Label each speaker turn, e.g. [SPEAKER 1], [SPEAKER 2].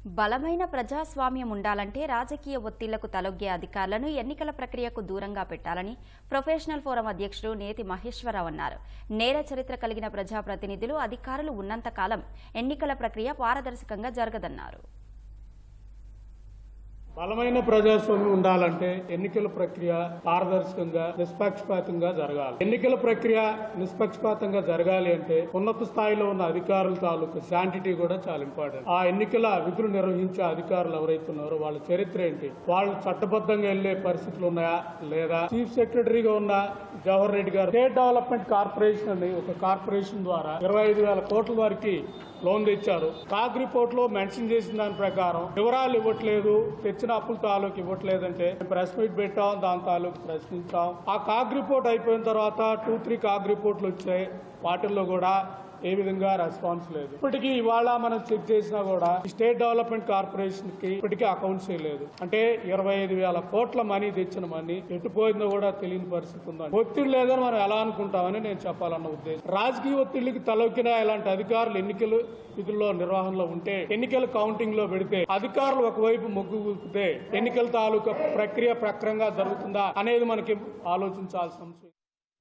[SPEAKER 1] బలమైన ప్రజాస్వామ్యం ఉండాలంటే రాజకీయ ఒత్తిళ్లకు తలొగ్గే అధికారులను ఎన్నికల ప్రక్రియకు దూరంగా పెట్టాలని ప్రొఫెషనల్ ఫోరం అధ్యక్షుడు నేతి మహేశ్వరరావు అన్నారు. నేర చరిత్ర కలిగిన ప్రజాప్రతినిధులు, అధికారులు ఉన్నంత కాలం ఎన్నికల ప్రక్రియ పారదర్శకంగా జరగదన్నారు.
[SPEAKER 2] బలమైన ప్రజాస్వామ్యం ఉండాలంటే ఎన్నికల ప్రక్రియ పారదర్శకంగా నిష్పక్షపాతంగా జరగాలి. ఎన్నికల ప్రక్రియ నిష్పక్షపాతంగా జరగాలి అంటే ఉన్నత స్థాయిలో ఉన్న అధికారుల తాలూకు శాంటిటీ కూడా చాలా ఇంపార్టెంట్. ఆ ఎన్నికల విధులు నిర్వహించే అధికారులు ఎవరైతే ఉన్నారో వాళ్ళ చరిత్ర ఏంటి, వాళ్ళు చట్టబద్ధంగా వెళ్లే పరిస్థితులు ఉన్నాయా లేదా. చీఫ్ సెక్రటరీగా ఉన్న జవహర్ రెడ్డి గారు స్టేట్ డెవలప్మెంట్ కార్పొరేషన్ అని ఒక కార్పొరేషన్ ద్వారా 25,000 కోట్ల వరకు లోన్ తెచ్చారు. కాగ్ రిపోర్ట్ లో మెన్షన్ చేసిన దాని ప్రకారం వివరాలు ఇవ్వట్లేదు, తెచ్చిన అప్పుల తాలూకు ఇవ్వట్లేదంటే ప్రెస్ మీట్ పెట్టాం, దాని తాలూకు ప్రశ్నించాం. ఆ కాగ్ రిపోర్ట్ అయిపోయిన తర్వాత 2-3 కాగ్ రిపోర్ట్లు వచ్చాయి. వాటిల్లో కూడా ఏ విధంగా రెస్పాన్స్ లేదు. ఇప్పటికీ ఇవాళ మనం చెక్ చేసినా కూడా స్టేట్ డెవలప్మెంట్ కార్పొరేషన్ కి ఇప్పటికీ అకౌంట్స్ లేదు. అంటే 25,000 కోట్ల మనీ తెచ్చిన మనీ ఎటుపోయిందో కూడా తెలియని పరిస్థితి ఉందండి. ఒత్తిడి లేదని మనం ఎలా అనుకుంటామని నేను చెప్పాలన్న ఉద్దేశం. రాజకీయ ఒత్తిడికి తలొక్కిన ఇలాంటి అధికారులు ఎన్నికలు విధుల్లో నిర్వహణలో ఉంటే, ఎన్నికల కౌంటింగ్ లో పెడితే, అధికారులు ఒకవైపు మొగ్గు చూపితే ఎన్నికల తాలూకా ప్రక్రియ ప్రక్రంగా జరుగుతుందా అనేది మనకి ఆలోచించాల్సిన అంశం.